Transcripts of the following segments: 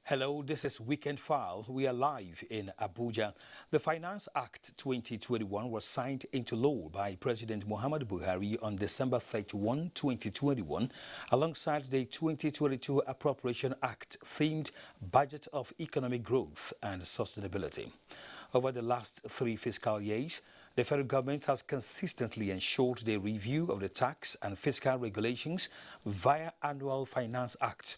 Hello, this is Weekend File. We are live in Abuja. The Finance Act 2021 was signed into law by President Muhammadu Buhari on December 31, 2021, alongside the 2022 Appropriation Act themed Budget of Economic Growth and Sustainability. Over the last 3 fiscal years, the federal government has consistently ensured the review of the tax and fiscal regulations via annual Finance Act.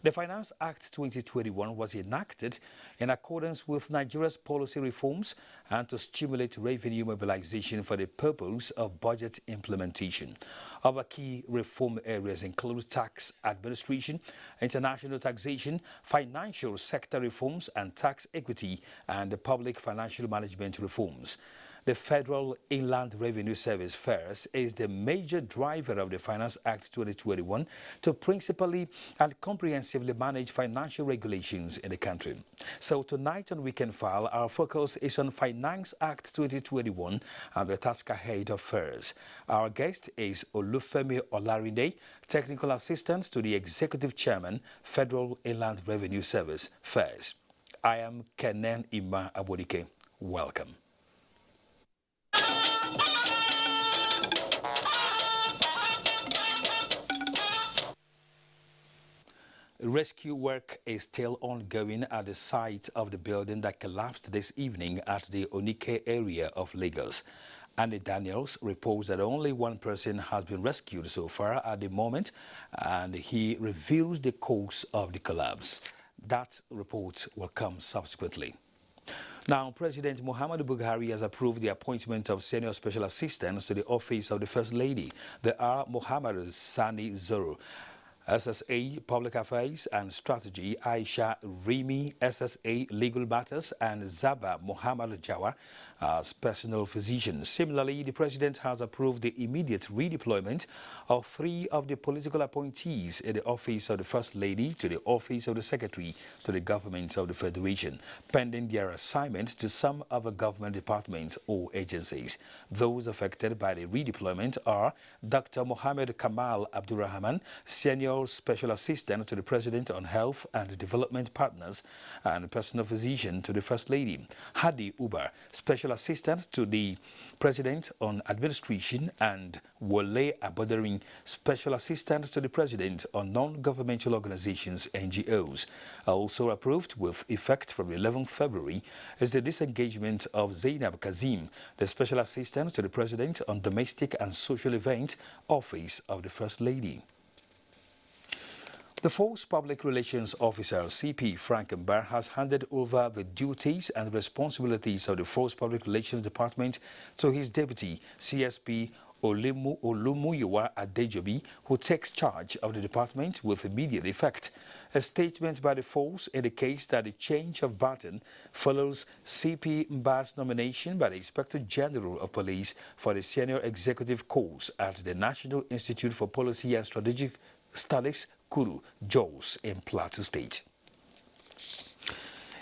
The Finance Act 2021 was enacted in accordance with Nigeria's policy reforms and to stimulate revenue mobilization for the purpose of budget implementation. Other key reform areas include tax administration, international taxation, financial sector reforms and tax equity, and public financial management reforms. The Federal Inland Revenue Service (FIRS) is the major driver of the Finance Act 2021 to principally and comprehensively manage financial regulations in the country. So tonight on Weekend File, our focus is on Finance Act 2021 and the task ahead of FIRS. Our guest is Olufemi Olarinde, Technical Assistant to the Executive Chairman, Federal Inland Revenue Service (FIRS). I am Kenen Ima Abodike. Welcome. Rescue work is still ongoing at the site of the building that collapsed this evening at the Onike area of Lagos. Andy Daniels reports that only one person has been rescued so far at the moment, and he reveals the cause of the collapse. That report will come subsequently. Now, President Muhammadu Buhari has approved the appointment of senior special assistants to the office of the First Lady. They are Muhammad Sani Zoro, SSA Public Affairs and Strategy, Aisha Rimi, SSA Legal Matters, and Zaba Muhammad Jawa as personal physician. Similarly, the President has approved the immediate redeployment of 3 of the political appointees in the office of the First Lady to the office of the Secretary to the Government of the Federation, pending their assignment to some other government departments or agencies. Those affected by the redeployment are Dr. Mohammed Kamal Abdurrahman, Senior Special Assistant to the President on Health and Development Partners and Personal Physician to the First Lady; Hadi Ubar, Special Assistant to the President on Administration; and Wole Abodarin, Special Assistant to the President on Non-Governmental Organizations (NGOs). Also approved with effect from 11th February is the disengagement of Zainab Kazim, the Special Assistant to the President on Domestic and Social Events, Office of the First Lady. The Force Public Relations Officer, CP Frank Mbar, has handed over the duties and responsibilities of the Force Public Relations Department to his deputy, CSP Olumuyiwa Adejobi, who takes charge of the department with immediate effect. A statement by the Force indicates that the change of baton follows CP Mbar's nomination by the Inspector General of Police for the Senior Executive Course at the National Institute for Policy and Strategic Studies, Kuru, Jos, in Plateau State.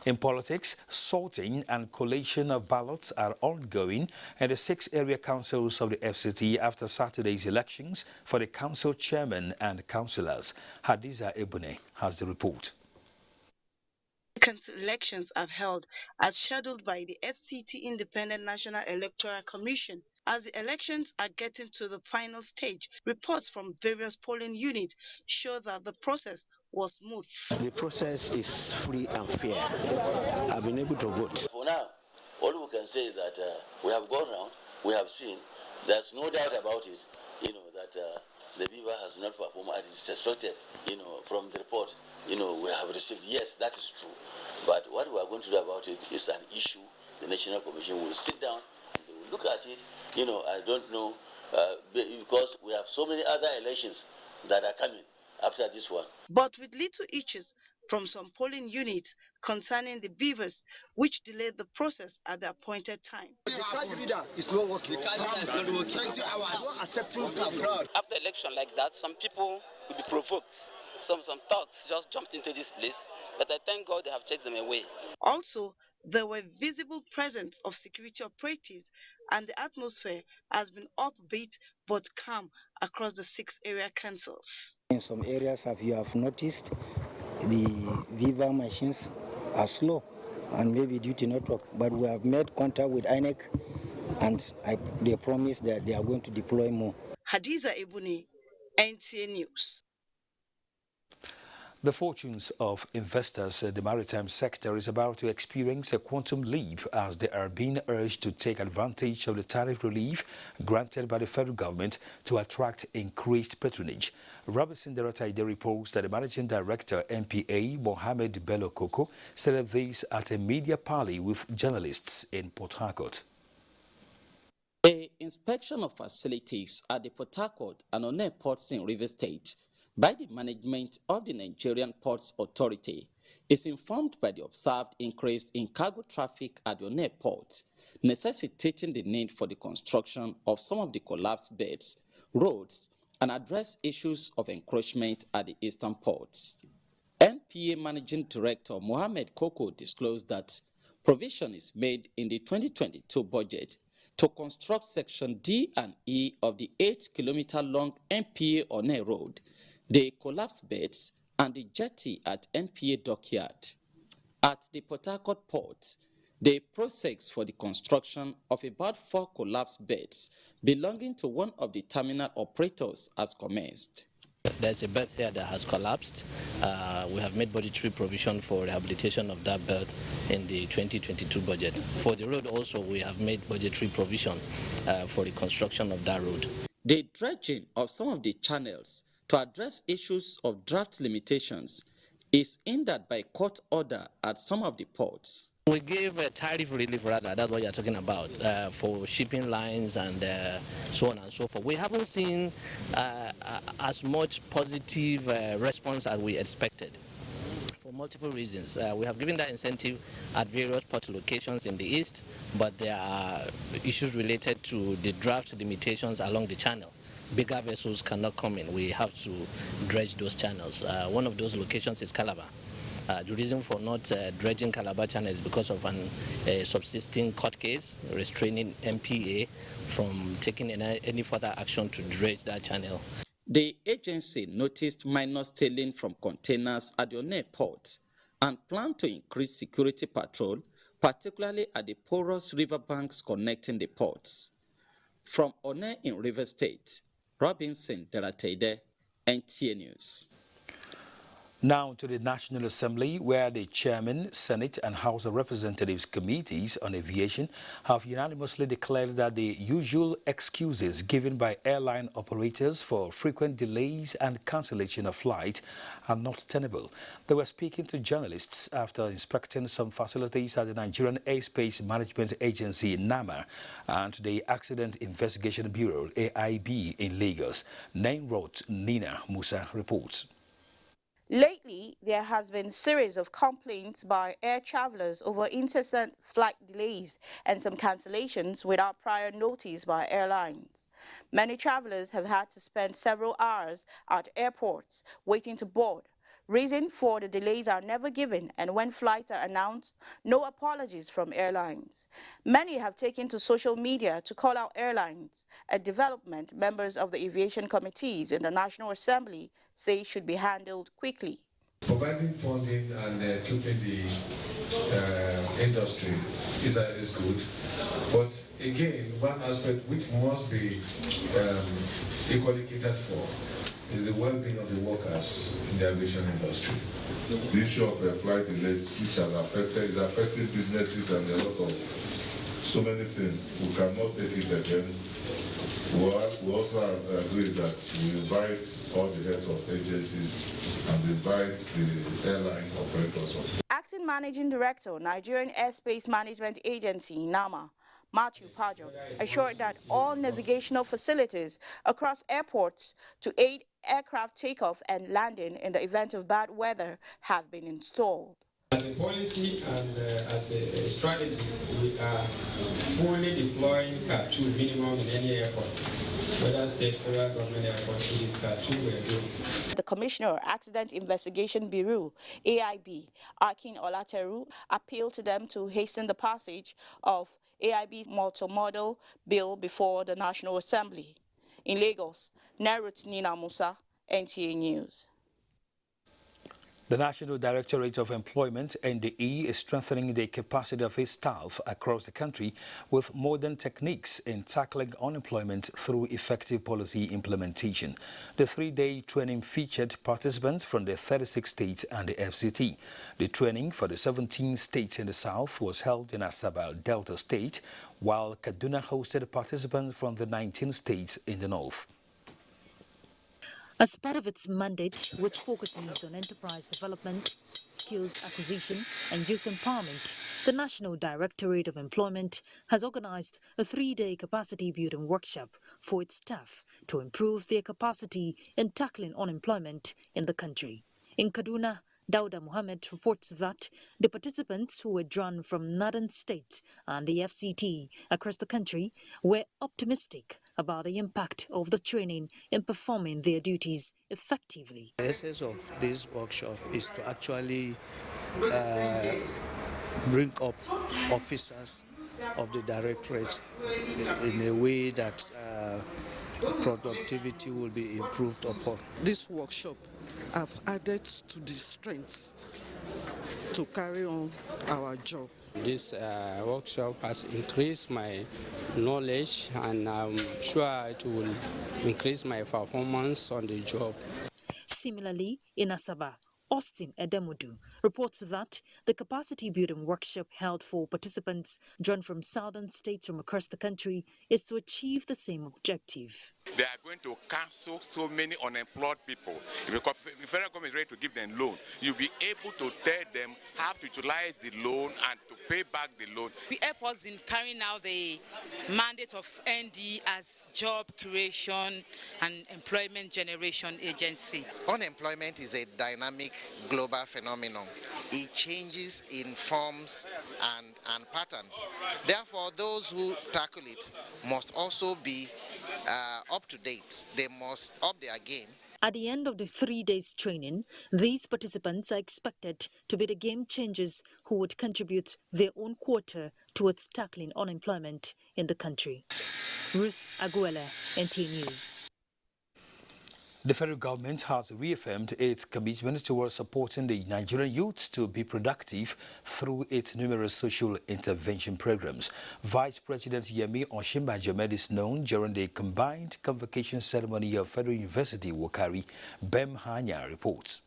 In politics, sorting and collation of ballots are ongoing in the 6 area councils of the FCT after Saturday's elections for the council chairman and councillors. Hadiza Ebune has the report. Elections are held as scheduled by the FCT Independent National Electoral Commission. As the elections are getting to the final stage, reports from various polling units show that the process was smooth. The process is free and fair. I've been able to vote. For now, all we can say is that we have gone around, we have seen, there's no doubt about it, that the Beaver has not performed as is expected, from the report. We have received, yes, that is true. But what we are going to do about it is an issue. The National Commission will sit down, and they will look at it. I don't know, because we have so many other elections that are coming after this one. But with little issues from some polling units concerning the beavers, which delayed the process at the appointed time. The card reader is not working. The card reader is not working. 20 hours. Not accepting fraud. After election like that, some people will be provoked. Some thugs just jumped into this place, but I thank God they have chased them away. Also, there were visible presence of security operatives, and the atmosphere has been upbeat but calm across the 6 area councils. In some areas, you have noticed, the Viva machines are slow and maybe due to network. But we have made contact with INEC and they promise that they are going to deploy more. Hadiza Ebuni, NTA News. The fortunes of investors in the maritime sector is about to experience a quantum leap as they are being urged to take advantage of the tariff relief granted by the federal government to attract increased patronage. Robinson Derataide reports that the managing director, NPA, Mohammed Bello Koko, stated this at a media parley with journalists in Port Harcourt. A inspection of facilities at the Port Harcourt and Onne ports in Rivers State by the management of the Nigerian Ports Authority is informed by the observed increase in cargo traffic at the Onne port, necessitating the need for the construction of some of the collapsed beds, roads, and address issues of encroachment at the eastern ports. NPA Managing Director Mohammed Koko disclosed that provision is made in the 2022 budget to construct Section D and E of the 8-kilometer-long NPA Onne Road, the collapsed beds, and the jetty at NPA Dockyard. At the Port Harcourt port, the process for the construction of about 4 collapsed beds belonging to one of the terminal operators has commenced. There's a berth here that has collapsed. We have made budgetary provision for rehabilitation of that berth in the 2022 budget. For the road also, we have made budgetary provision for the construction of that road. The dredging of some of the channels to address issues of draft limitations is hindered by court order at some of the ports. We gave a tariff relief, rather, that's what you're talking about, for shipping lines and so on and so forth. We haven't seen as much positive response as we expected for multiple reasons. We have given that incentive at various port locations in the east, but there are issues related to the draft limitations along the channel. Bigger vessels cannot come in. We have to dredge those channels. One of those locations is Calabar. The reason for not dredging Calabar Channel is because of a subsisting court case restraining NPA from taking any further action to dredge that channel. The agency noticed minor stealing from containers at the Onne port and planned to increase security patrol, particularly at the porous riverbanks connecting the ports. From Onne in Rivers State, Robinson Derataide, NTA News. Now to the National Assembly, where the Chairman, Senate and House of Representatives Committees on Aviation have unanimously declared that the usual excuses given by airline operators for frequent delays and cancellation of flights are not tenable. They were speaking to journalists after inspecting some facilities at the Nigerian Airspace Management Agency, NAMA, and the Accident Investigation Bureau, AIB, in Lagos. Nainrot Nina Musa reports. Lately, there has been a series of complaints by air travelers over incessant flight delays and some cancellations without prior notice by airlines. Many travelers have had to spend several hours at airports waiting to board. Reason for the delays are never given, and when flights are announced, no apologies from airlines. Many have taken to social media to call out airlines, a development members of the aviation committees in the National Assembly say should be handled quickly. Providing funding and keeping the industry is good, but again, one aspect which must be equally catered for is the well-being of the workers in the aviation industry. The issue of flight delays, which is affecting businesses and a lot of so many things. We cannot take it again. We also agree that we invite all the heads of agencies and invite the airline operators. Acting Managing Director, Nigerian Airspace Management Agency, NAMA, Matthew Pajo, assured that all navigational facilities across airports to aid aircraft takeoff and landing in the event of bad weather have been installed. As a policy and as a strategy, we are fully deploying Cat 2 minimum in any airport, whether state, federal government airport, it is Cat 2 we're doing. The Commissioner, Accident Investigation Bureau, AIB, Akin Olateru, appealed to them to hasten the passage of AIB's multi-model bill before the National Assembly. In Lagos, Nairut Nina Musa, NTA News. The National Directorate of Employment, NTA, is strengthening the capacity of its staff across the country with modern techniques in tackling unemployment through effective policy implementation. The three-day training featured participants from the 36 states and the FCT. The training for the 17 states in the south was held in Asaba, Delta State, while Kaduna hosted participants from the 19 states in the north. As part of its mandate, which focuses on enterprise development, skills acquisition and youth empowerment, the National Directorate of Employment has organized a three-day capacity building workshop for its staff to improve their capacity in tackling unemployment in the country. In Kaduna, Dauda Mohammed reports that the participants who were drawn from northern states and the FCT across the country were optimistic about the impact of the training in performing their duties effectively. The essence of this workshop is to actually bring up officers of the directorate in a way that productivity will be improved upon. This workshop have added to the strengths to carry on our job. This workshop has increased my knowledge, and I'm sure it will increase my performance on the job. Similarly, in Asaba, Austin Edemudu reports that the capacity building workshop held for participants drawn from southern states from across the country is to achieve the same objective. They are going to cancel so many unemployed people. Because if the federal government is ready to give them loan, you'll be able to tell them how to utilize the loan and to pay back the loan. We help us in carrying out the mandate of ND as job creation and employment generation agency. Unemployment is a dynamic global phenomenon. It changes in forms and patterns. Therefore, those who tackle it must also be up to date. They must up their game. At the end of the 3 days training, these participants are expected to be the game changers who would contribute their own quota towards tackling unemployment in the country. Ruth Aguela, NTA News. The federal government has reaffirmed its commitment towards supporting the Nigerian youth to be productive through its numerous social intervention programs. Vice President Yemi Osinbajo made this known during the combined convocation ceremony of Federal University Wukari. Bem Hanya reports.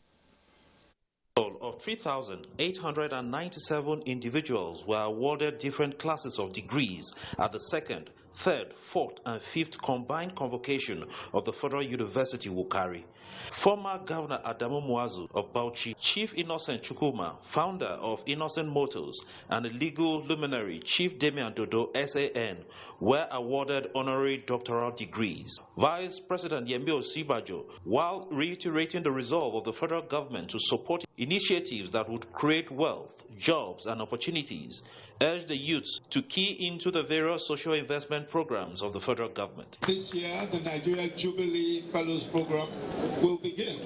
Of 3,897 individuals were awarded different classes of degrees at the second, third, fourth and fifth combined convocation of the Federal University Wukari. Former Governor Adamu Muazu of Bauchi, Chief Innocent Chukwuma, founder of Innocent Motors, and legal luminary Chief Damian Dodo SAN were awarded honorary doctoral degrees. Vice President Yemi Osinbajo, while reiterating the resolve of the federal government to support initiatives that would create wealth, jobs and opportunities, urged the youths to key into the various social investment programs of the federal government. This year, the Nigeria Jubilee Fellows Program will begin.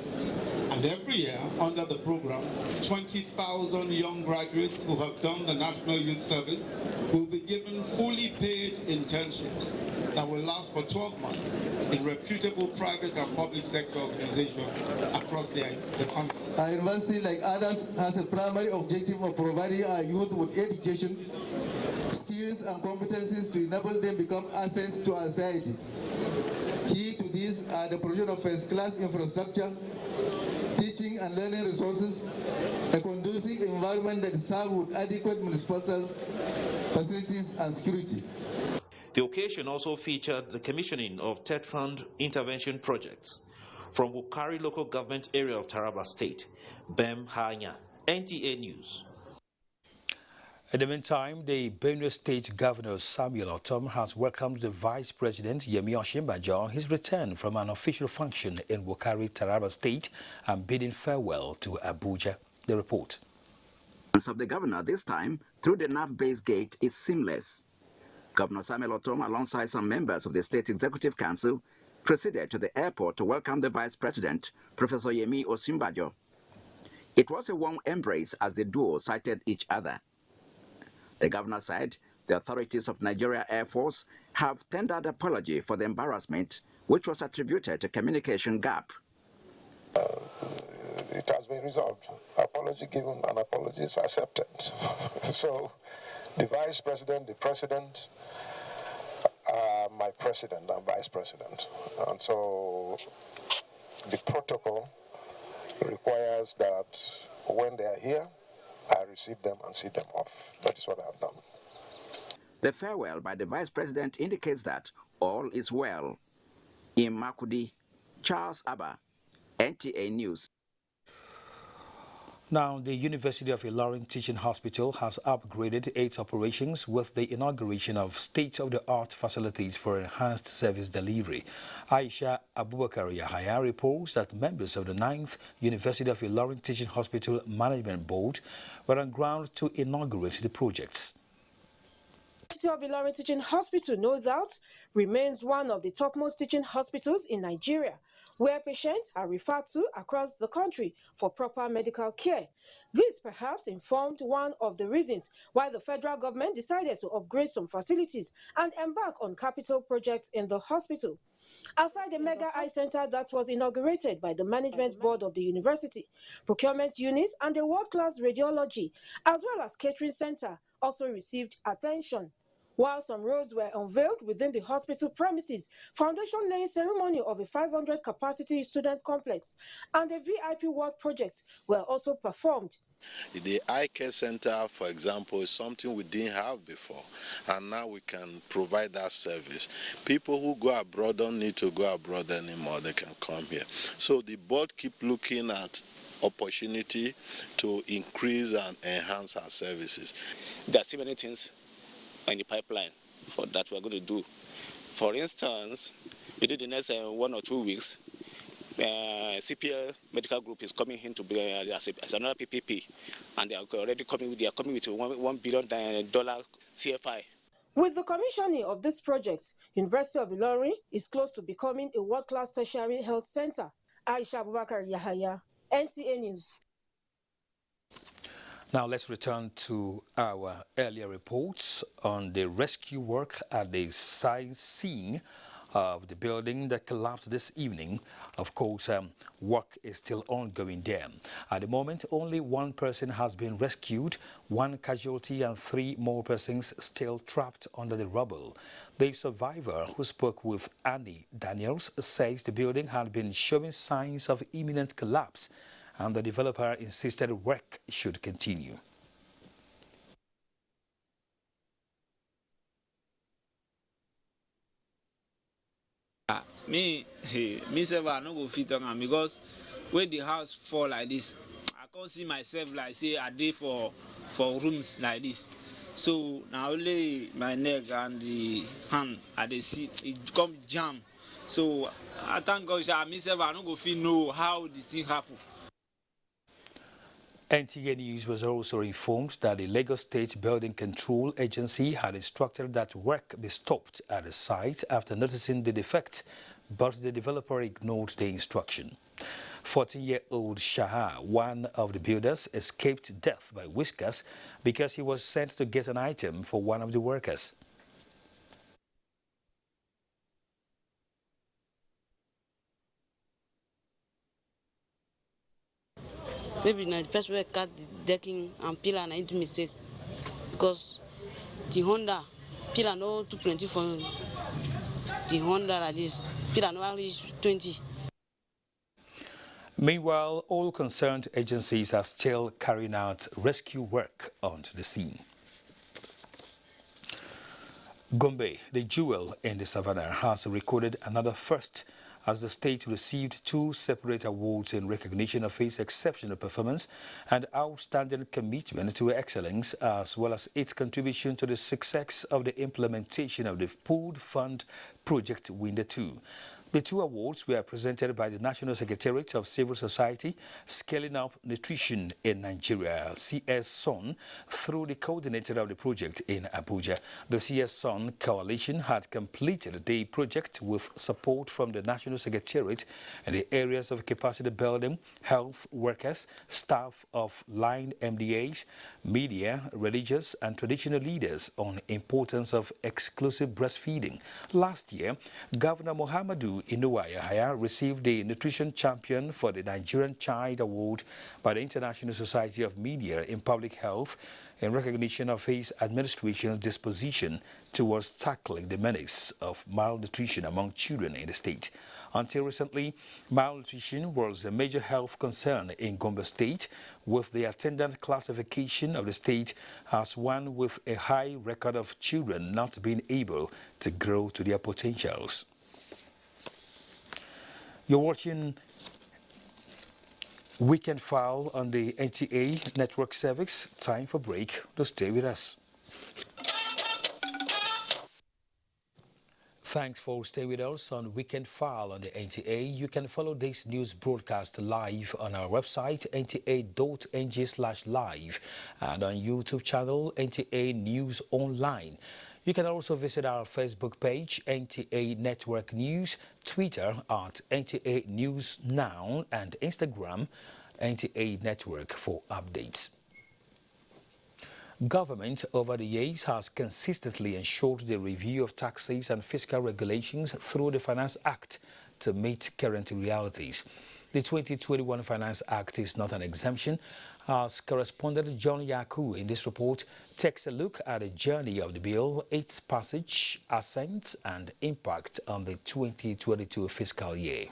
And every year, under the program, 20,000 young graduates who have done the National Youth Service will be given fully paid internships that will last for 12 months in reputable private and public sector organizations across the country. Our university, like others, has a primary objective of providing our youth with education, skills and competencies to enable them become assets to our society. Key to this are the provision of first-class infrastructure, teaching and learning resources, a conducive environment that serves with adequate municipal facilities and security. The occasion also featured the commissioning of TED Fund intervention projects from Wukari local government area of Taraba State. Bem Hanya, NTA News. In the meantime, the Benue State Governor Samuel Otom has welcomed the Vice President Yemi Osinbajo on his return from an official function in Wukari, Taraba State, and bidding farewell to Abuja. The report. Of the governor this time through the NAV-based gate is seamless. Governor Samuel Otom, alongside some members of the State Executive Council, proceeded to the airport to welcome the Vice President, Professor Yemi Osinbajo. It was a warm embrace as the duo sighted each other. The governor said the authorities of Nigeria Air Force have tendered apology for the embarrassment, which was attributed to communication gap. it has been resolved. Apology given and apologies accepted. So the Vice President, the President, my President and Vice President. And so the protocol requires that when they are here, I receive them and see them off. That is what I have done. The farewell by the Vice President indicates that all is well. In Makudi, Charles Abba, NTA News. Now, the University of Ilorin Teaching Hospital has upgraded its operations with the inauguration of state-of-the-art facilities for enhanced service delivery. Aisha Abubakar Yahaya reports that members of the 9th University of Ilorin Teaching Hospital Management Board were on ground to inaugurate the projects. The University of Ilorin Teaching Hospital, no doubt, remains one of the topmost teaching hospitals in Nigeria, where patients are referred to across the country for proper medical care. This perhaps informed one of the reasons why the federal government decided to upgrade some facilities and embark on capital projects in the hospital. Outside the mega eye center that was inaugurated by the management board of the university, procurement units and the world-class radiology, as well as catering center, also received attention. While some roads were unveiled within the hospital premises, foundation laying ceremony of a 500-capacity student complex and a VIP ward project were also performed. The eye care center, for example, is something we didn't have before, and now we can provide that service. People who go abroad don't need to go abroad anymore, they can come here. So the board keep looking at opportunity to increase and enhance our services. There are still many things in the pipeline for that we're going to do. For instance, within the next 1 or 2 weeks, CPL Medical Group is coming in to be as another PPP, and they are already coming with $1 billion CFI. With the commissioning of this project, University of Ilorin is close to becoming a world-class tertiary health center. Aisha Abubakar Yahaya, NTA News. Now let's return to our earlier reports on the rescue work at the scene of the building that collapsed this evening. Of course, work is still ongoing there. At the moment, only one person has been rescued, one casualty and 3 more persons still trapped under the rubble. The survivor, who spoke with Annie Daniels, says the building had been showing signs of imminent collapse, and the developer insisted work should continue. Me say I no go fit on am because when the house fall like this, I can't see myself like say I dey for rooms like this. So now only my neck and the hand I dey see it come jam. So I thank God myself I no go fit know how this thing happen. NTA News was also informed that the Lagos State Building Control Agency had instructed that work be stopped at the site after noticing the defect, but the developer ignored the instruction. 14-year-old Shah, one of the builders, escaped death by whiskers because he was sent to get an item for one of the workers. Maybe the person will cut the decking and pillar and I do mistake because the Honda pillar no too plenty for the Honda like this. Pillar no at least 20. Meanwhile, all concerned agencies are still carrying out rescue work on the scene. Gombe, the jewel in the savannah, has recorded another first as the state received 2 separate awards in recognition of its exceptional performance and outstanding commitment to excellence, as well as its contribution to the success of the implementation of the Pooled Fund Project Window 2. The 2 awards were presented by the National Secretariat of Civil Society, Scaling Up Nutrition in Nigeria, CS-SON, through the coordinator of the project in Abuja. The CS-SON coalition had completed the project with support from the National Secretariat in the areas of capacity building, health workers, staff of line MDAs, media, religious and traditional leaders on importance of exclusive breastfeeding. Last year, Governor Muhammadu Inuaya received the Nutrition Champion for the Nigerian Child Award by the International Society of Media in Public Health in recognition of his administration's disposition towards tackling the menace of malnutrition among children in the state. Until recently, malnutrition was a major health concern in Gombe State, with the attendant classification of the state as one with a high record of children not being able to grow to their potentials. You're watching Weekend File on the NTA network service. Time for break. To stay with us. Thanks for staying with us on Weekend File on the NTA. You can follow this news broadcast live on our website nta.ng/live and on YouTube channel NTA News Online. You can also visit our Facebook page, NTA Network News, Twitter at NTA News Now, and Instagram, NTA Network for updates. Government over the years has consistently ensured the review of taxes and fiscal regulations through the Finance Act to meet current realities. The 2021 Finance Act is not an exemption, as correspondent John Yaku in this report takes a look at the journey of the bill, its passage, assent, and impact on the 2022 fiscal year.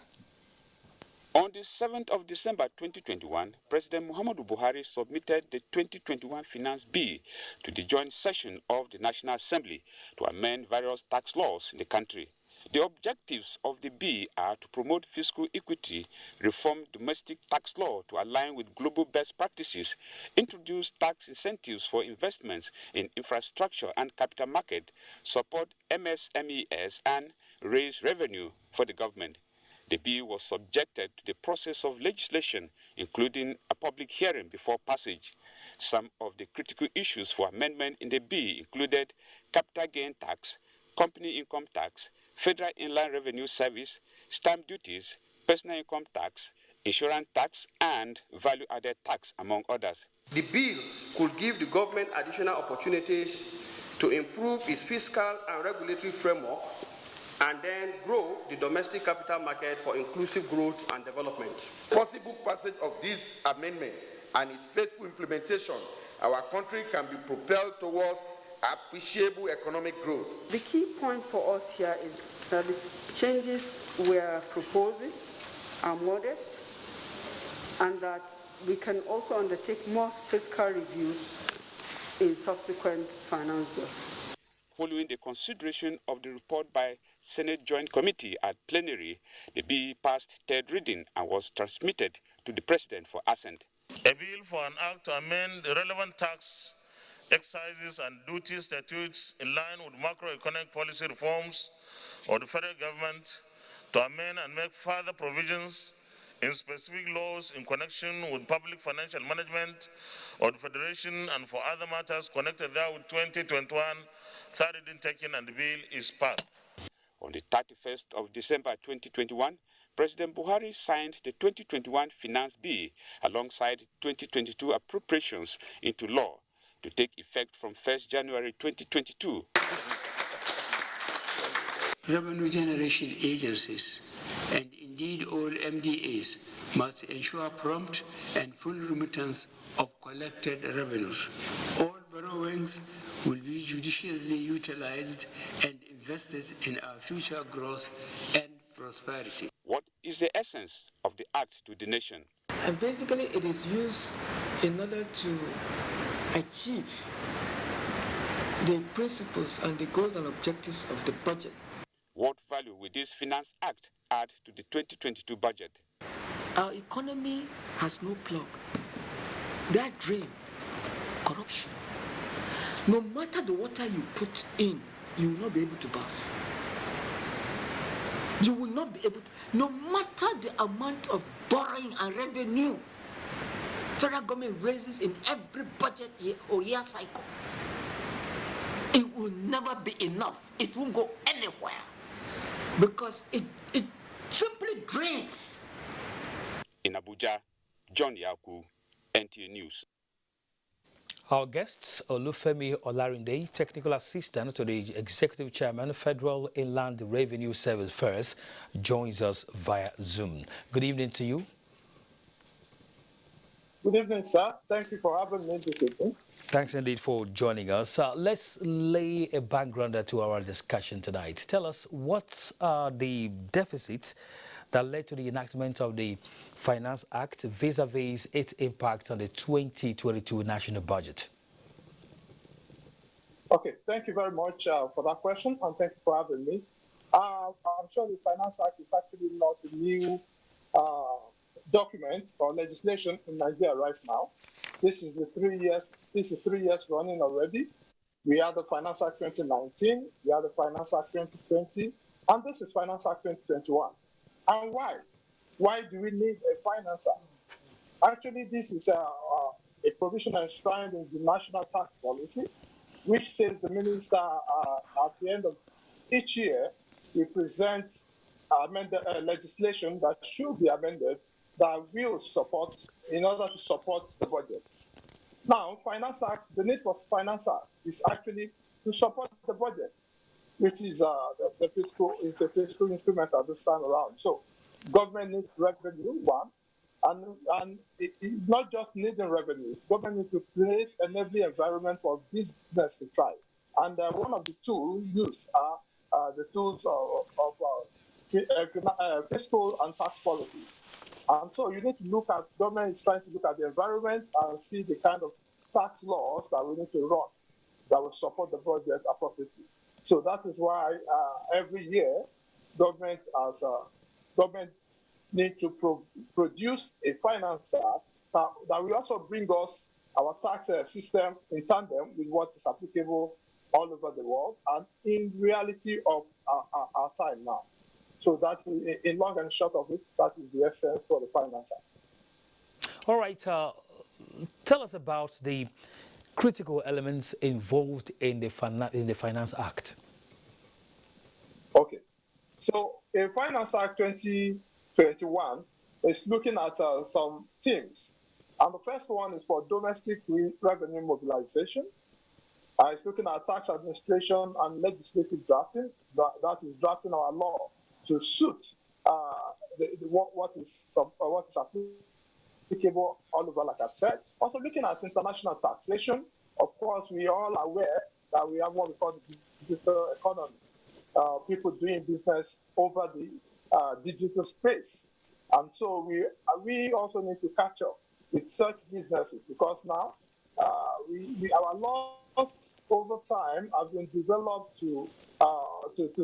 On the 7th of December 2021, President Muhammadu Buhari submitted the 2021 Finance Bill to the joint session of the National Assembly to amend various tax laws in the country. The objectives of the bill are to promote fiscal equity, reform domestic tax law to align with global best practices, introduce tax incentives for investments in infrastructure and capital market, support MSMEs, and raise revenue for the government. The bill was subjected to the process of legislation, including a public hearing before passage. Some of the critical issues for amendment in the bill included capital gain tax, company income tax, Federal Inland Revenue Service, stamp duties, personal income tax, insurance tax, and value-added tax, among others. The bills could give the government additional opportunities to improve its fiscal and regulatory framework and then grow the domestic capital market for inclusive growth and development. Possible passage of this amendment and its faithful implementation, our country can be propelled towards appreciable economic growth. The key point for us here is that the changes we are proposing are modest and that we can also undertake more fiscal reviews in subsequent finance bills. Following the consideration of the report by Senate Joint Committee at plenary, the bill passed third reading and was transmitted to the President for assent. A bill for an act to amend the relevant tax, excises and duty statutes in line with macroeconomic policy reforms of the federal government to amend and make further provisions in specific laws in connection with public financial management of the Federation and for other matters connected there with 2021 third reading taken, and the bill is passed. On the 31st of December 2021, President Buhari signed the 2021 Finance Bill alongside 2022 appropriations into law to take effect from 1st January 2022. Revenue generation agencies and indeed all MDAs must ensure prompt and full remittance of collected revenues. All borrowings will be judiciously utilized and invested in our future growth and prosperity. What is the essence of the act to the nation? And basically it is used in order to achieve the principles and the goals and objectives of the budget. What value will this Finance Act add to the 2022 budget? Our economy has no plug. That drain, corruption. No matter the water you put in, you will not be able to bath. You will not be able to, no matter the amount of borrowing and revenue federal government raises in every budget year or year cycle, it will never be enough. It won't go anywhere because it simply drains. In Abuja, John Yaku, NTA News. Our guests, Olufemi Olarinde, Technical Assistant to the Executive Chairman, Federal Inland Revenue Service First, joins us via Zoom. Good evening to you. Good evening, sir. Thank you for having me this evening. Thanks indeed for joining us. Let's lay a background to our discussion tonight. Tell us, what are the deficits that led to the enactment of the Finance Act vis-a-vis its impact on the 2022 national budget? Okay, thank you very much for that question, and thank you for having me. I'm sure the Finance Act is actually not a new document or legislation in Nigeria right now. This is 3 years running already. We had the Finance Act 2019, we had the Finance Act 2020, and this is Finance Act 2021. And why? Why do we need a Finance Act? Actually, this is a provision enshrined in the National Tax Policy, which says the minister, at the end of each year, we present amended legislation that should be amended that will support, in order to support the budget. Now, Finance Act, the need for Finance Act is actually to support the budget, which is the fiscal, it's a fiscal instrument at this time around. So, government needs revenue, one, and it's not just needing revenue. Government needs to create an enabling environment for business to thrive. And one of the tools used are the tools of fiscal and tax policies. And so you need to look at, government is trying to look at the environment and see the kind of tax laws that we need to run that will support the budget appropriately. So that is why every year government need to produce a finance act that will also bring us our tax system in tandem with what is applicable all over the world and in reality of our time now. So that, in long and short of it, that is the essence for the Finance Act. All right. Tell us about the critical elements involved in the Finance Act. Okay. So, in Finance Act 2021 is looking at some themes. And the first one is for domestic revenue mobilization. It's looking at tax administration and legislative drafting. That is drafting our law to suit what is applicable all over, like I've said. Also looking at international taxation. Of course, we are all aware that we have what we call the digital economy. People doing business over the digital space. And so we also need to catch up with such businesses because now our laws over time have been developed to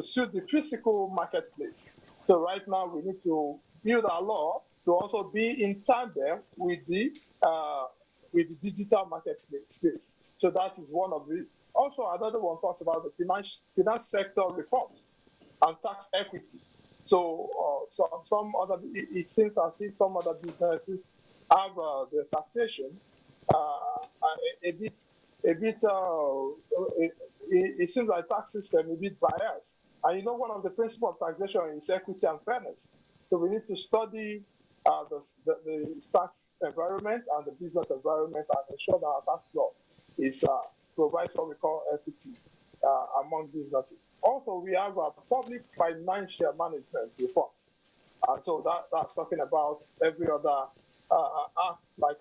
suit the physical marketplace. So right now we need to build our law to also be in tandem with the digital marketplace space. So that is one of the. Also, another one talks about the finance sector reforms and tax equity. So some other, it seems as if some other businesses have the taxation it seems like tax system a bit biased. And you know, one of the principles of taxation is equity and fairness. So we need to study the tax environment and the business environment and ensure that our tax law provides what we call equity among businesses. Also, we have public financial management reforms. And so that's talking about every other act, like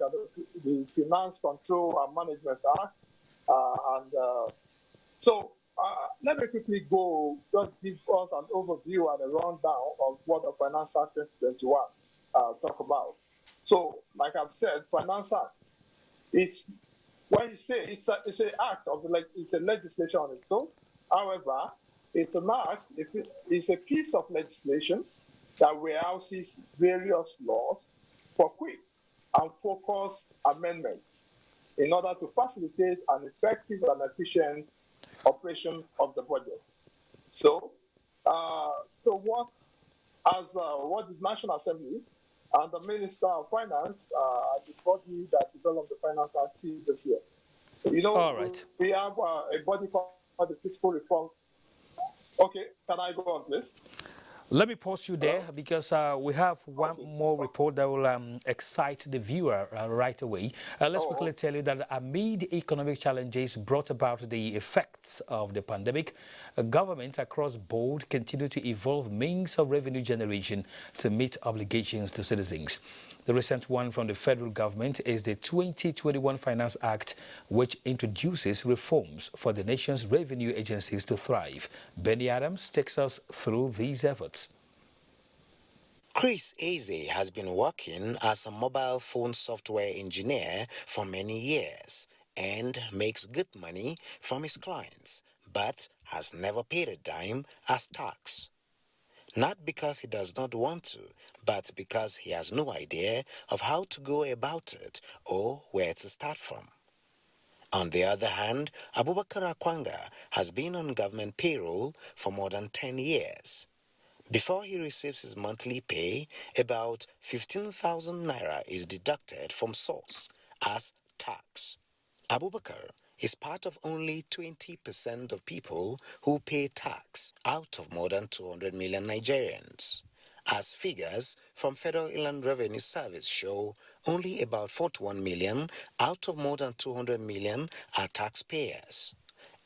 the Finance Control and Management Act. So let me quickly just give us an overview and a rundown of what the Finance Act 2021 talk about. So, like I've said, Finance Act is, when you say it's an act of, like, it's a legislation on its own. However, it's an act, it's a piece of legislation that warehouses various laws for quick and focused amendments in order to facilitate an effective and efficient operation of the budget. So, what the National Assembly and the Minister of Finance, the body that developed the Finance Act, see this year. You know, all right. We have a body called the Fiscal Reforms. Okay, can I go on, please? Let me pause you there because we have one more report that will excite the viewer right away. Let's quickly tell you that amid economic challenges brought about the effects of the pandemic, governments across board continue to evolve means of revenue generation to meet obligations to citizens. The recent one from the federal government is the 2021 Finance Act, which introduces reforms for the nation's revenue agencies to thrive. Benny Adams takes us through these efforts. Chris Eze has been working as a mobile phone software engineer for many years and makes good money from his clients, but has never paid a dime as tax. Not because he does not want to, but because he has no idea of how to go about it or where to start from. On the other hand, Abubakar Akwanga has been on government payroll for more than 10 years. Before he receives his monthly pay, about 15,000 naira is deducted from source as tax. Abubakar is part of only 20% of people who pay tax out of more than 200 million Nigerians. As figures from Federal Inland Revenue Service show, only about 41 million out of more than 200 million are taxpayers.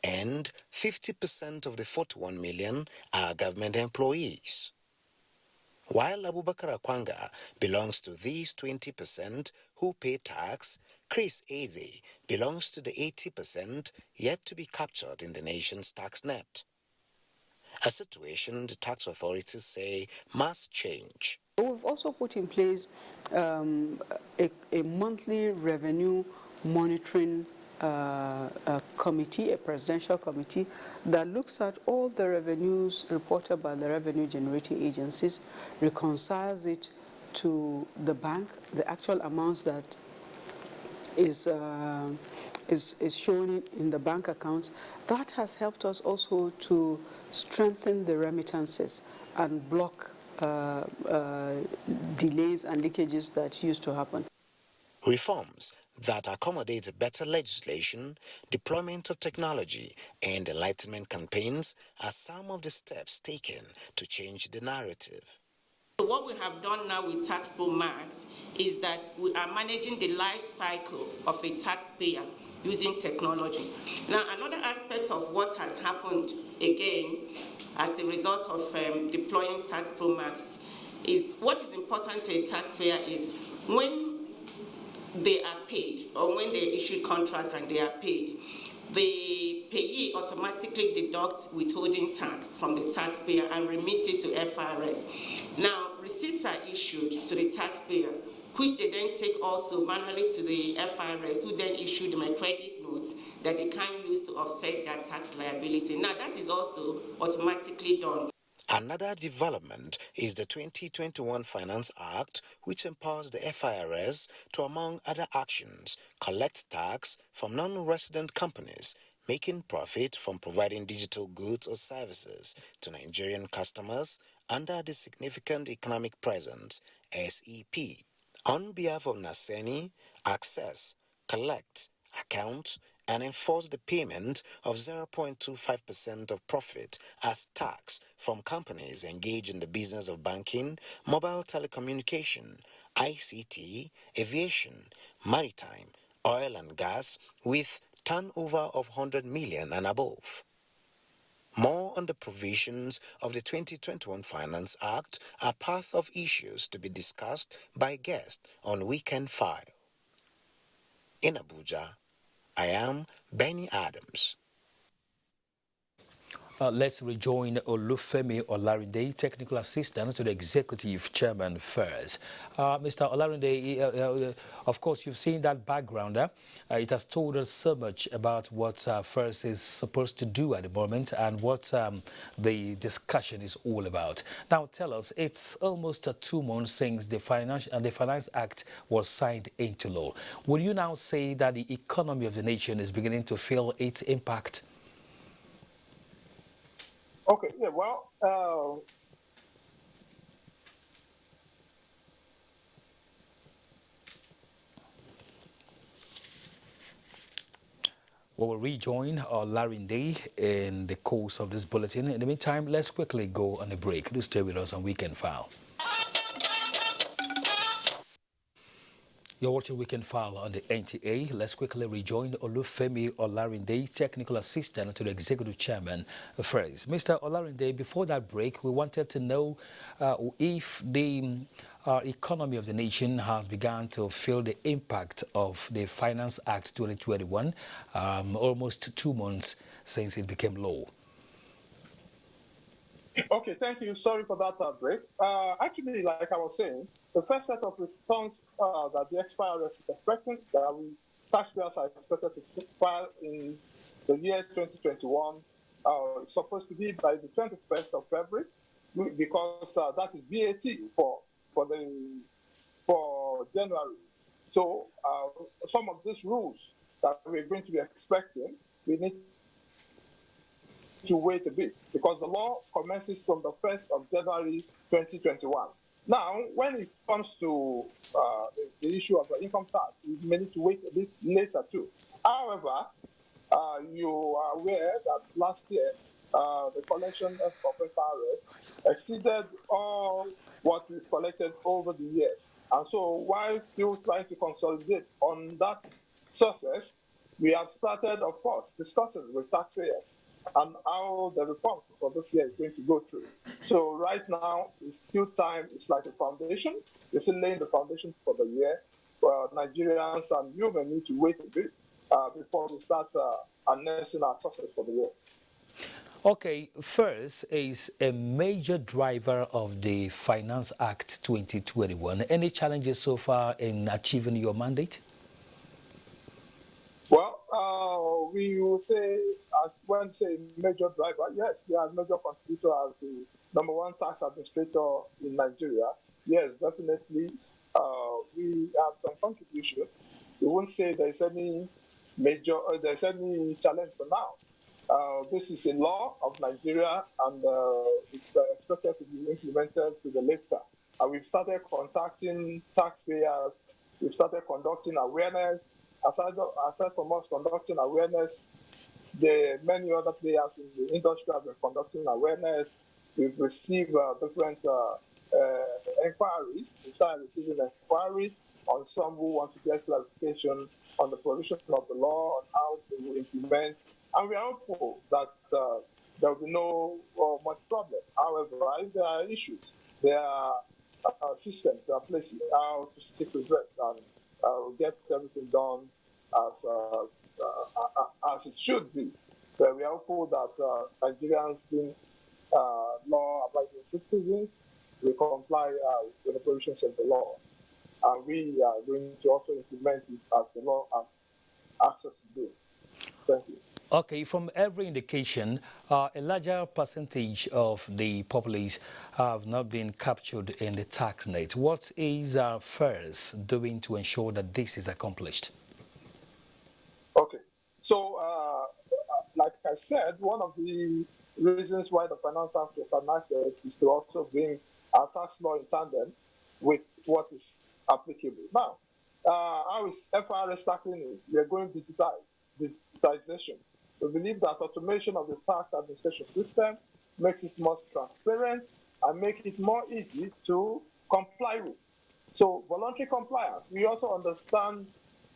And 50% of the 41 million are government employees. While Abubakar Akwanga belongs to these 20% who pay tax, Chris Eze belongs to the 80% yet to be captured in the nation's tax net. A situation the tax authorities say must change. We've also put in place a monthly revenue monitoring committee, a presidential committee that looks at all the revenues reported by the revenue generating agencies, reconciles it to the bank, the actual amounts that is shown in the bank accounts. That has helped us also to strengthen the remittances and block delays and leakages that used to happen. Reforms that accommodate better legislation, deployment of technology, and enlightenment campaigns are some of the steps taken to change the narrative. So what we have done now with Tax Pro Max is that we are managing the life cycle of a taxpayer using technology. Now, another aspect of what has happened again as a result of deploying Tax Pro Max is what is important to a taxpayer is when they are paid or when they issue contracts and they are paid, the payee automatically deducts withholding tax from the taxpayer and remits it to FRS. Now, receipts are issued to the taxpayer, which they then take also manually to the FRS, who then issue them a credit note that they can use to offset their tax liability. Now, that is also automatically done. Another development is the 2021 Finance Act, which empowers the FIRS to, among other actions, collect tax from non-resident companies making profit from providing digital goods or services to Nigerian customers under the Significant Economic Presence, SEP. On behalf of NASENI, access, collect, account, and enforce the payment of 0.25% of profit as tax from companies engaged in the business of banking, mobile telecommunication, ICT, aviation, maritime, oil and gas, with turnover of 100 million and above. More on the provisions of the 2021 Finance Act are part of issues to be discussed by guests on Weekend File. In Abuja, I am Benny Adams. Let's rejoin Olufemi Olarinde, Technical Assistant to the Executive Chairman first. Mr. Olarinde, of course, you've seen that background. It has told us so much about what FIRST is supposed to do at the moment and what the discussion is all about. Now, tell us, it's almost 2 months since the Finance Act was signed into law. Would you now say that the economy of the nation is beginning to feel its impact? Okay, yeah, well, We will rejoin Ilorin in the course of this bulletin. In the meantime, let's quickly go on a break. Do stay with us on Weekend File. You're watching Weekend File on the NTA. Let's quickly rejoin Olufemi Olarinde, Technical Assistant to the Executive Chairman first. Mr. Olarinde, before that break, we wanted to know if the economy of the nation has begun to feel the impact of the Finance Act 2021, almost 2 months since it became law. Okay, thank you. Sorry for that break. Actually, like I was saying, the first set of returns that the XPRS is expecting, that taxpayers are expected to file in the year 2021, is supposed to be by the 21st of February, because that is VAT for January. So some of these rules that we're going to be expecting, we need to wait a bit, because the law commences from the 1st of January 2021. Now, when it comes to the issue of the income tax, we may need to wait a bit later too. However, you are aware that last year, the collection of FRS exceeded all what we've collected over the years. And so while still trying to consolidate on that success, we have started, of course, discussing with taxpayers and how the reform for this year is going to go through. So right now, it's still time. It's like a foundation. We're still laying the foundation for the year. Well, Nigerians and you may need to wait a bit before we start announcing our success for the year. Okay, first is a major driver of the Finance Act 2021. Any challenges so far in achieving your mandate? Well, we will say, as when say major driver, yes, we are a major contributor as the #1 tax administrator in Nigeria. Yes, definitely, we have some contribution. We won't say there's any major, there's any challenge for now. This is a law of Nigeria, and it's expected to be implemented to the letter. And we've started contacting taxpayers. We've started conducting awareness. Aside from us conducting awareness, many other players in the industry have been conducting awareness. We've received different inquiries. We started receiving inquiries on some who want to get clarification on the provision of the law, on how they will implement. And we are hopeful that there will be no much problem. However, if there are issues, there are systems that are placed how to stick with it and get everything done as it should be. But we are hopeful that Nigerians, being law-abiding citizens, will comply with the provisions of the law. And we are going to also implement it as the law has asked us to do. Thank you. Okay, from every indication, a larger percentage of the populace have not been captured in the tax net. What is FIRS doing to ensure that this is accomplished? Okay, so like I said, one of the reasons why the Finance Act was enacted is to also bring our tax law in tandem with what is applicable. Now, how is FRS tackling it? We are going digitization. We believe that automation of the tax administration system makes it more transparent and make it more easy to comply with. So voluntary compliance, we also understand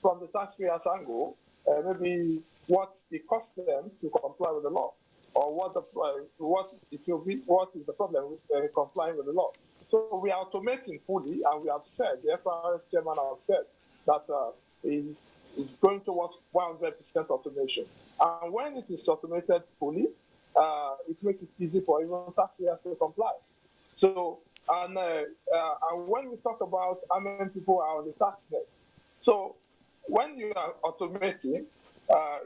from the taxpayer's angle, maybe what it costs them to comply with the law, or what it will be, what is the problem with complying with the law. So we are automating fully, and we have said, the FRS chairman has said that it's going towards 100% automation. And when it is automated fully, it makes it easy for even taxpayers to comply. So, and when we talk about how many people are on the tax net, so when you are automating,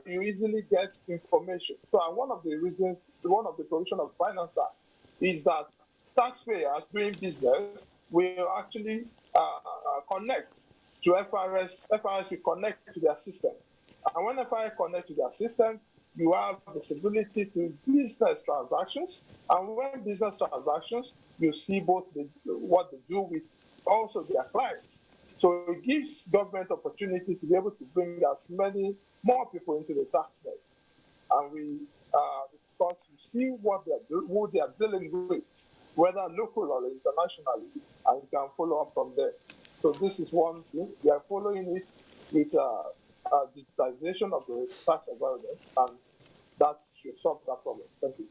you easily get information. So one of the reasons, one of the provision of Finance Act is that taxpayers doing business will actually connect to FRS. FRS will connect to their system. And when FRS connects to their system, you have visibility to business transactions. And when business transactions, you see both what they do with also their clients. So it gives government opportunity to be able to bring as many more people into the tax net. And we, because you see who they are dealing with, whether local or internationally, and you can follow up from there. So this is one thing. We are following it with digitization of the tax environment, and that should solve that problem. Thank you.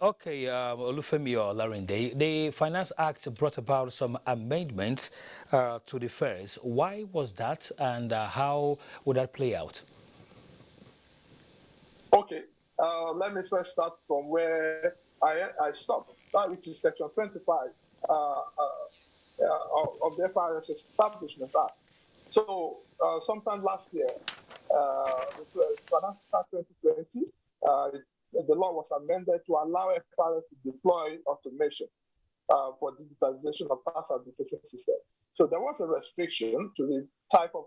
Okay, Olufemi Olarinde, the Finance Act brought about some amendments to the fares. Why was that, and how would that play out? Okay, let me first start from where I stopped, which is Section 25 of the FRS Establishment Act. So sometime last year, the Finance Act 2020, the law was amended to allow FRS to deploy automation for digitization of tax administration system. So there was a restriction to the type of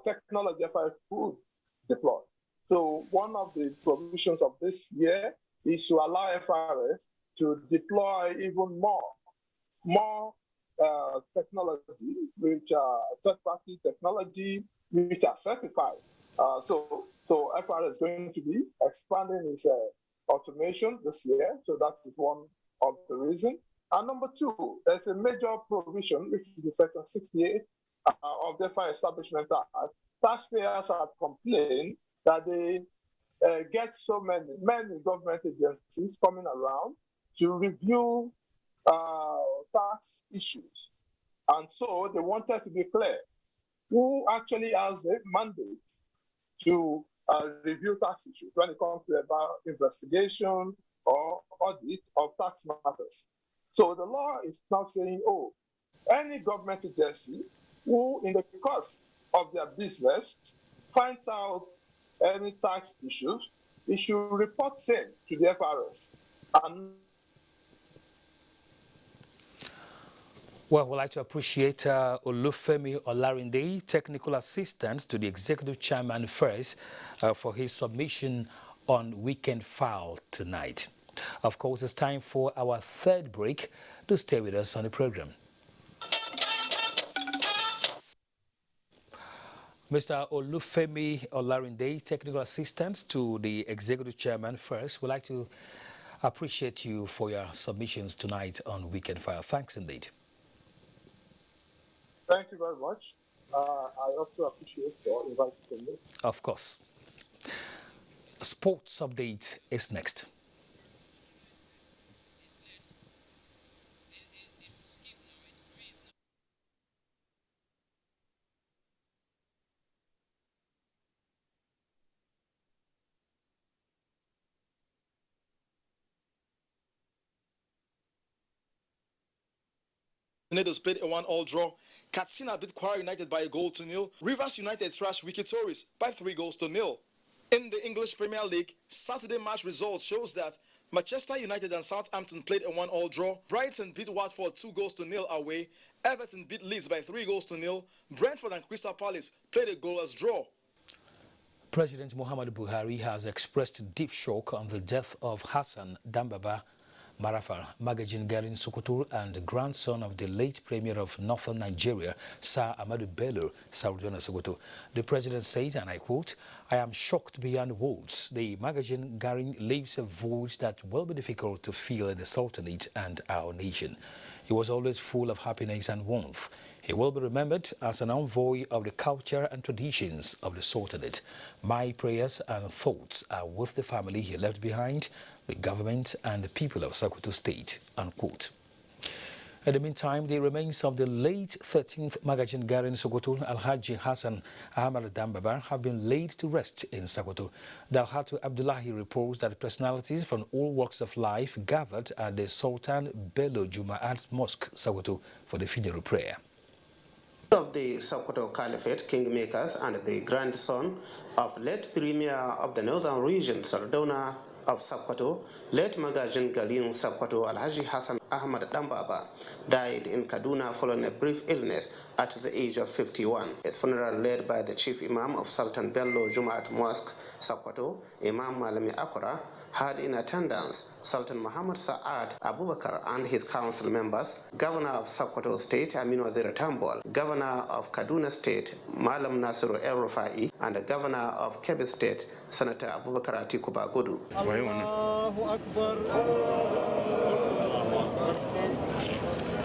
technology FRS could deploy. So one of the provisions of this year is to allow FRS to deploy even more technology, which are third-party technology, which are certified. So FRS is going to be expanding its automation this year. So that is one of the reasons. And number two, there's a major provision, which is Section 68 of the FRS Establishment Act. Taxpayers have complained that they get so many government agencies coming around to review tax issues. And so they wanted to be clear who actually has a mandate to review tax issues when it comes to about investigation or audit of tax matters. So the law is now saying, oh, any government agency who in the course of their business finds out any tax issues, it should report same to the FRS. And well, we'd like to appreciate Olufemi Olarinde, Technical Assistant to the Executive Chairman first, for his submission on Weekend File tonight. Of course, it's time for our third break. Do stay with us on the program. Mr. Olufemi Olarinde, Technical Assistant to the Executive Chairman first, we'd like to appreciate you for your submissions tonight on Weekend File. Thanks indeed. Thank you very much. I also appreciate your inviting me. Of course. Sports update is next. Tornadoes played a 1-1 draw. Katsina beat Kwara United by 1-0. Rivers United thrashed Wiki Tories by 3-0. In the English Premier League, Saturday match results shows that Manchester United and Southampton played a 1-1 draw. Brighton beat Watford 2-0 away. Everton beat Leeds by 3-0. Brentford and Crystal Palace played a goalless draw. President Muhammadu Buhari has expressed deep shock on the death of Hassan Dambaba Marafal, Magajin Garin Sokoto, and grandson of the late Premier of Northern Nigeria, Sir Ahmadu Bello Sarudona Sokoto. The president said, and I quote, "I am shocked beyond words. The Magajin Garin leaves a void that will be difficult to fill in the Sultanate and our nation. He was always full of happiness and warmth. He will be remembered as an envoy of the culture and traditions of the Sultanate. My prayers and thoughts are with the family he left behind, the government and the people of Sokoto State," unquote. In the meantime, the remains of the late 13th Magajin Garin Sokoto, Alhaji Hassan Ahmad Dambaba, have been laid to rest in Sokoto. Dalhatu Abdullahi reports that personalities from all walks of life gathered at the Sultan Bello Jumaat Mosque, Sokoto, for the funeral prayer. Of the Sokoto Caliphate kingmakers and the grandson of late Premier of the Northern Region, Sardauna of Sokoto, late Magajin Galin Sokoto Alhaji Hassan Ahmad Dambaba, died in Kaduna following a brief illness at the age of 51. His funeral led by the Chief Imam of Sultan Bello Jumaat Mosque, Sokoto, Imam Malami Akora, had in attendance Sultan Muhammad Sa'ad Abubakar and his council members, Governor of Sokoto State Aminu Waziri Tambol, Governor of Kaduna State Malam Nasiru El Rufai, and the Governor of Kebbi State Senator Abubakar Atiku Bagudu.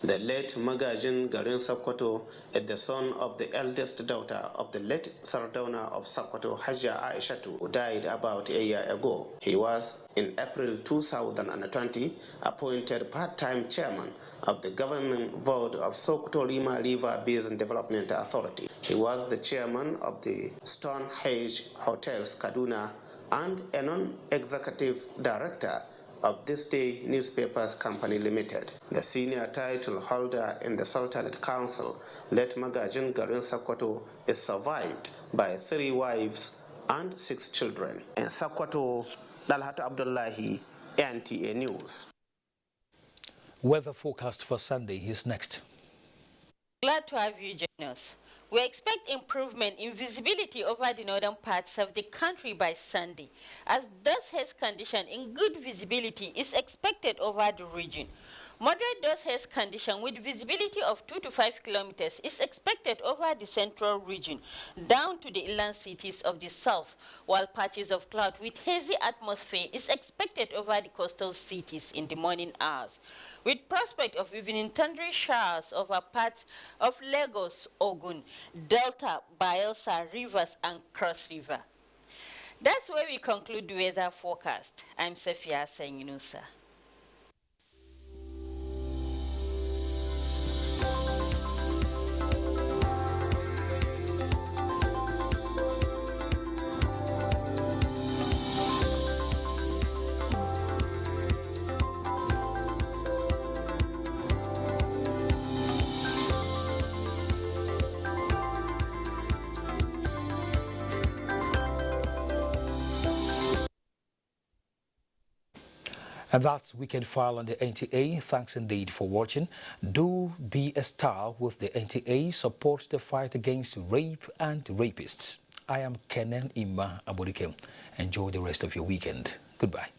The late Magajin Garin Sokoto is the son of the eldest daughter of the late Sardauna of Sokoto, Haja Aishatu, who died about a year ago. He was, in April 2020, appointed part-time chairman of the governing board of Sokoto Rima River Basin Development Authority. He was the chairman of the Stonehenge Hotels Kaduna and a non-executive director of This Day Newspapers Company Limited. The senior title holder in the Sultanate Council, late Magajin Garin Sokoto, is survived by 3 wives and 6 children. In Sokoto, Dalhat Abdullahi, NTA News. Weather forecast for Sunday is next. Glad to have you join us. We expect improvement in visibility over the northern parts of the country by Sunday, as dust haze condition in good visibility is expected over the region. Moderate dust haze condition with visibility of 2 to 5 kilometers is expected over the central region, down to the inland cities of the south, while patches of cloud with hazy atmosphere is expected over the coastal cities in the morning hours, with prospect of evening thundery showers over parts of Lagos, Ogun, Delta, Bayelsa, Rivers, and Cross River. That's where we conclude the weather forecast. I'm Safia Senginusa. And that's Weekend File on the NTA. Thanks indeed for watching. Do be a star with the NTA. Support the fight against rape and rapists. I am Kenan Ima Abodikem. Enjoy the rest of your weekend. Goodbye.